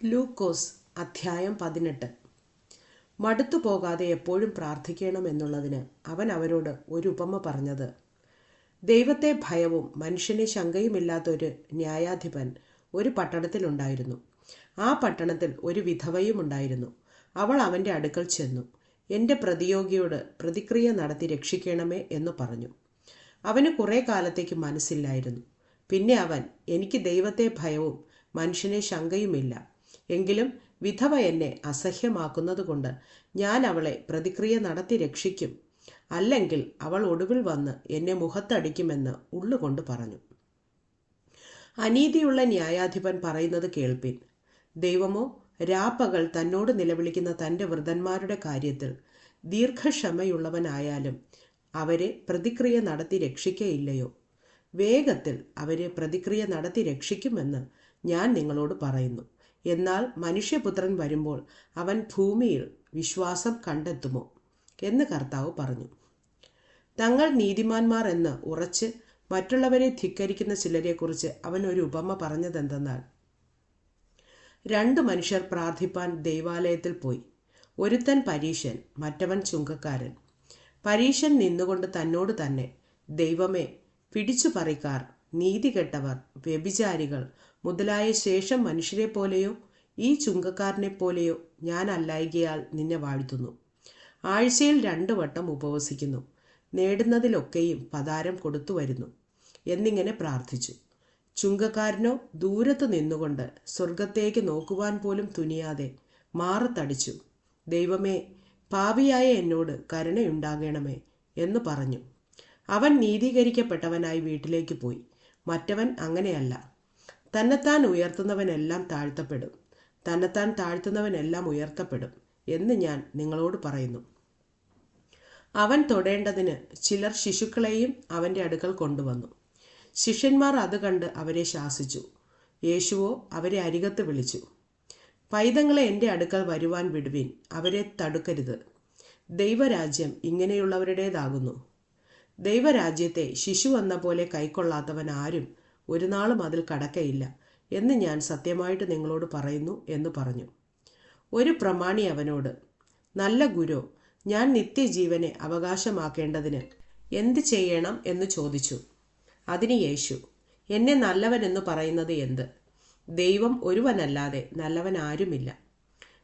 ലൂക്കോസ് അധ്യായം 18. മടുത്തു പോകാതെ എപ്പോഴും പ്രാർത്ഥിക്കണമെന്നുള്ളതിന് അവൻ അവരോട് ഒരു ഉപമ പറഞ്ഞത്: ദൈവത്തെ ഭയവും മനുഷ്യനെ ശങ്കയുമില്ലാത്തൊരു ന്യായാധിപൻ ഒരു പട്ടണത്തിലുണ്ടായിരുന്നു. ആ പട്ടണത്തിൽ ഒരു വിധവയും ഉണ്ടായിരുന്നു. അവൾ അവൻ്റെ അടുക്കൽ ചെന്നു, എൻ്റെ പ്രതിയോഗിയോട് പ്രതിക്രിയ നടത്തി രക്ഷിക്കണമേ എന്ന് പറഞ്ഞു. അവന് കുറേ കാലത്തേക്ക് മനസ്സില്ലായിരുന്നു. പിന്നെ അവൻ, എനിക്ക് ദൈവത്തെ ഭയവും മനുഷ്യനെ ശങ്കയുമില്ല, എങ്കിലും വിധവ എന്നെ അസഹ്യമാക്കുന്നതുകൊണ്ട് ഞാൻ അവളെ പ്രതിക്രിയ നടത്തി രക്ഷിക്കും, അല്ലെങ്കിൽ അവൾ ഒടുവിൽ വന്ന് എന്നെ മുഖത്തടിക്കുമെന്ന് ഉള്ളുകൊണ്ട് പറഞ്ഞു. അനീതിയുള്ള ന്യായാധിപൻ പറയുന്നത് കേൾപ്പിൻ. ദൈവമോ രാപ്പകൽ തന്നോട് നിലവിളിക്കുന്ന തൻ്റെ വൃതന്മാരുടെ കാര്യത്തിൽ ദീർഘക്ഷമയുള്ളവനായാലും അവരെ പ്രതിക്രിയ നടത്തി രക്ഷിക്കയില്ലയോ? വേഗത്തിൽ അവരെ പ്രതിക്രിയ നടത്തി രക്ഷിക്കുമെന്ന് ഞാൻ നിങ്ങളോട് പറയുന്നു. എന്നാൽ മനുഷ്യപുത്രൻ വരുമ്പോൾ അവൻ ഭൂമിയിൽ വിശ്വാസം കണ്ടെത്തുമോ എന്ന് കർത്താവ് പറഞ്ഞു. തങ്ങൾ നീതിമാന്മാർ എന്ന് ഉറച്ച് മറ്റുള്ളവരെ ധിക്കരിക്കുന്ന ചിലരെക്കുറിച്ച് അവൻ ഒരു ഉപമ പറഞ്ഞതെന്തെന്നാൽ, 2 മനുഷ്യർ പ്രാർത്ഥിപ്പാൻ ദൈവാലയത്തിൽ പോയി. ഒരുത്തൻ പരീശൻ, മറ്റവൻ ചുങ്കക്കാരൻ. പരീശൻ നിന്നുകൊണ്ട് തന്നോട് തന്നെ, ദൈവമേ, പിടിച്ചുപറിക്കാർ, നീതികെട്ടവർ, വ്യഭിചാരികൾ മുതലായ ശേഷം മനുഷ്യരെ പോലെയോ ഈ ചുങ്കക്കാരനെ പോലെയോ ഞാൻ അല്ലായികയാൽ നിന്നെ വാഴ്ത്തുന്നു. ആഴ്ചയിൽ 2 വട്ടം ഉപവസിക്കുന്നു, നേടുന്നതിലൊക്കെയും പതാരം കൊടുത്തു വരുന്നു എന്നിങ്ങനെ പ്രാർത്ഥിച്ചു. ചുങ്കക്കാരനോ ദൂരത്ത് നിന്നുകൊണ്ട് സ്വർഗത്തേക്ക് നോക്കുവാൻ പോലും തുനിയാതെ മാറത്തടിച്ചു, ദൈവമേ, പാപിയായ എന്നോട് കരുണയുണ്ടാകണമേ എന്ന് പറഞ്ഞു. അവൻ നീതീകരിക്കപ്പെട്ടവനായി വീട്ടിലേക്ക് പോയി. മറ്റവൻ അങ്ങനെയല്ല. തന്നെത്താൻ ഉയർത്തുന്നവനെല്ലാം താഴ്ത്തപ്പെടും, തന്നെത്താൻ താഴ്ത്തുന്നവനെല്ലാം ഉയർത്തപ്പെടും എന്ന് ഞാൻ നിങ്ങളോട് പറയുന്നു. അവൻ തൊടേണ്ടതിന് ചിലർ ശിശുക്കളെയും അവൻ്റെ അടുക്കൽ കൊണ്ടുവന്നു. ശിഷ്യന്മാർ അത് കണ്ട് അവരെ ശാസിച്ചു. യേശുവോ അവരെ അരികത്ത് വിളിച്ചു, പൈതങ്ങളെ എൻ്റെ അടുക്കൽ വരുവാൻ വിടുവിൻ, അവരെ തടുക്കരുത്. ദൈവരാജ്യം ഇങ്ങനെയുള്ളവരുടേതാകുന്നു. ദൈവരാജ്യത്തെ ശിശു എന്ന പോലെ കൈക്കൊള്ളാത്തവൻ ആരും ഒരു നാളും അതിൽ കടക്കയില്ല എന്ന് ഞാൻ സത്യമായിട്ട് നിങ്ങളോട് പറയുന്നു എന്ന് പറഞ്ഞു. ഒരു പ്രമാണി അവനോട്, നല്ല ഗുരു, ഞാൻ നിത്യജീവനെ അവകാശമാക്കേണ്ടതിന് എന്ത് ചെയ്യണം എന്ന് ചോദിച്ചു. അതിന് യേശു, എന്നെ നല്ലവനെന്ന് പറയുന്നത് എന്ത്? ദൈവം ഒരുവനല്ലാതെ നല്ലവൻ ആരുമില്ല.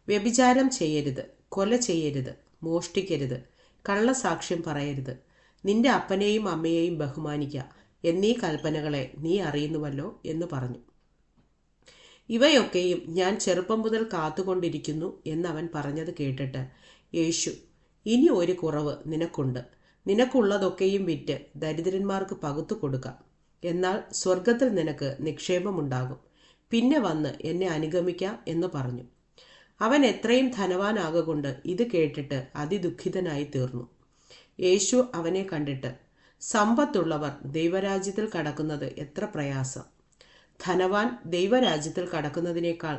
വ്യഭിചാരം ചെയ്യരുത്, കൊല ചെയ്യരുത്, മോഷ്ടിക്കരുത്, കള്ളസാക്ഷ്യം പറയരുത്, നിന്റെ അപ്പനെയും അമ്മയെയും ബഹുമാനിക്കുക എന്നീ കൽപ്പനകളെ നീ അറിയുന്നുവല്ലോ എന്ന് പറഞ്ഞു. ഇവയൊക്കെയും ഞാൻ ചെറുപ്പം മുതൽ കാത്തുകൊണ്ടിരിക്കുന്നു എന്നവൻ പറഞ്ഞത് കേട്ടിട്ട് യേശു, ഇനി ഒരു കുറവ് നിനക്കുണ്ട്. നിനക്കുള്ളതൊക്കെയും വിറ്റ് ദരിദ്രന്മാർക്ക് പകുത്തു കൊടുക്കാം, എന്നാൽ സ്വർഗത്തിൽ നിനക്ക് നിക്ഷേപമുണ്ടാകും. പിന്നെ വന്ന് എന്നെ അനുഗമിക്കാം എന്ന് പറഞ്ഞു. അവൻ എത്രയും ധനവാനാകൊണ്ട് ഇത് കേട്ടിട്ട് അതിദുഃഖിതനായി തീർന്നു. യേശു അവനെ കണ്ടിട്ട്, സമ്പത്തുള്ളവർ ദൈവരാജ്യത്തിൽ കടക്കുന്നത് എത്ര പ്രയാസം! ധനവാൻ ദൈവരാജ്യത്തിൽ കടക്കുന്നതിനേക്കാൾ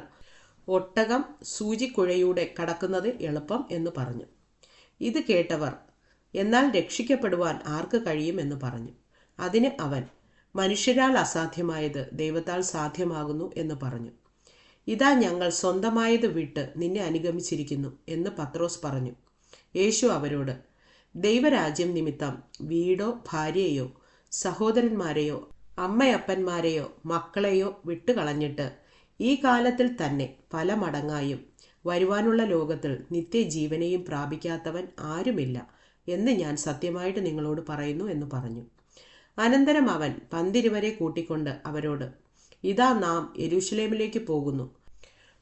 ഒട്ടകം സൂചിക്കുഴയൂടെ കടക്കുന്നത് എളുപ്പം എന്ന് പറഞ്ഞു. ഇത് കേട്ടവർ, എന്നാൽ രക്ഷിക്കപ്പെടുവാൻ ആർക്ക് കഴിയും എന്ന് പറഞ്ഞു. അതിന് അവൻ, മനുഷ്യരാൽ അസാധ്യമായത് ദൈവത്താൽ സാധ്യമാകുന്നു എന്ന് പറഞ്ഞു. ഇതാ ഞങ്ങൾ സ്വന്തമായത് വിട്ട് നിന്നെ അനുഗമിച്ചിരിക്കുന്നു എന്ന് പത്രോസ് പറഞ്ഞു. യേശു അവരോട്, ദൈവരാജ്യം നിമിത്തം വീടോ ഭാര്യയെയോ സഹോദരന്മാരെയോ അമ്മയപ്പന്മാരെയോ മക്കളെയോ വിട്ടുകളഞ്ഞിട്ട് ഈ കാലത്തിൽ തന്നെ പല മടങ്ങായും വരുവാനുള്ള ലോകത്തിൽ നിത്യജീവനെയും പ്രാപിക്കാത്തവൻ ആരുമില്ല എന്ന് ഞാൻ സത്യമായിട്ട് നിങ്ങളോട് പറയുന്നു എന്ന് പറഞ്ഞു. അനന്തരം അവൻ 12 കൂട്ടിക്കൊണ്ട് അവരോട്, ഇതാ നാം യെരൂശലേമിലേക്ക് പോകുന്നു.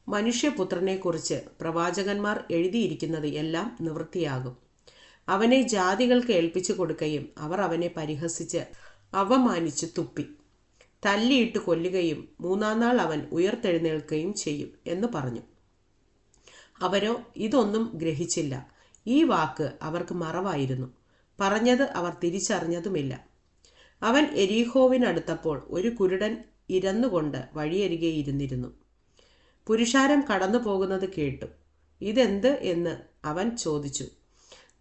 മനുഷ്യപുത്രനെക്കുറിച്ച് പ്രവാചകന്മാർ എഴുതിയിരിക്കുന്നത് എല്ലാം നിവൃത്തിയാകും. അവനെ ജാതികൾക്ക് ഏൽപ്പിച്ചു കൊടുക്കുകയും അവർ അവനെ പരിഹസിച്ച് അവമാനിച്ച് തുപ്പി തല്ലിയിട്ട് കൊല്ലുകയും 3-ാം നാൾ അവൻ ഉയർത്തെഴുന്നേൽക്കുകയും ചെയ്യും എന്ന് പറഞ്ഞു. അവരോ ഇതൊന്നും ഗ്രഹിച്ചില്ല. ഈ വാക്ക് അവർക്ക് മറവായിരുന്നു. പറഞ്ഞത് അവർ തിരിച്ചറിഞ്ഞതുമില്ല. അവൻ എരീഹോവിനടുത്തപ്പോൾ ഒരു കുരുടൻ ഇരന്നുകൊണ്ട് വഴിയരികെ ഇരുന്നിരുന്നു. പുരുഷാരം കടന്നു പോകുന്നത് കേട്ടു. ഇതെന്ത് എന്ന് അവൻ ചോദിച്ചു.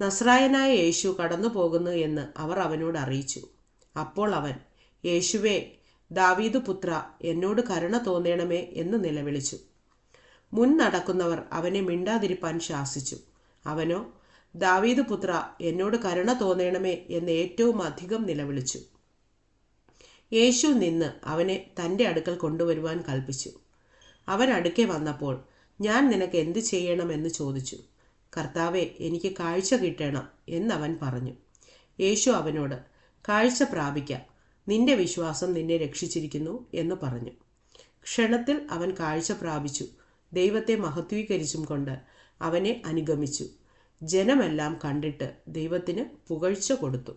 നസ്രായനായ യേശു കടന്നു പോകുന്നു എന്ന് അവർ അവനോട് അറിയിച്ചു. അപ്പോൾ അവൻ, യേശുവേ, ദാവീദ് പുത്ര, എന്നോട് കരുണ തോന്നണമേ എന്ന് നിലവിളിച്ചു. മുൻ നടക്കുന്നവർ അവനെ മിണ്ടാതിരിപ്പാൻ ശാസിച്ചു. അവനോ, ദാവീദ് പുത്ര, എന്നോട് കരുണ തോന്നണമേ എന്ന് ഏറ്റവും അധികം നിലവിളിച്ചു. യേശു നിന്ന് അവനെ തൻ്റെ അടുക്കൽ കൊണ്ടുവരുവാൻ കൽപ്പിച്ചു. അവൻ അടുക്കെ വന്നപ്പോൾ, ഞാൻ നിനക്ക് എന്ത് ചെയ്യണമെന്ന് ചോദിച്ചു. കർത്താവെ, എനിക്ക് കാഴ്ച കിട്ടണം എന്നവൻ പറഞ്ഞു. യേശു അവനോട്, കാഴ്ച പ്രാപിക്കാം, നിന്റെ വിശ്വാസം നിന്നെ രക്ഷിച്ചിരിക്കുന്നു എന്ന് പറഞ്ഞു. ക്ഷണത്തിൽ അവൻ കാഴ്ച പ്രാപിച്ചു, ദൈവത്തെ മഹത്വീകരിച്ചും കൊണ്ട് അവനെ അനുഗമിച്ചു. ജനമെല്ലാം കണ്ടിട്ട് ദൈവത്തിന് പുകഴ്ച കൊടുത്തു.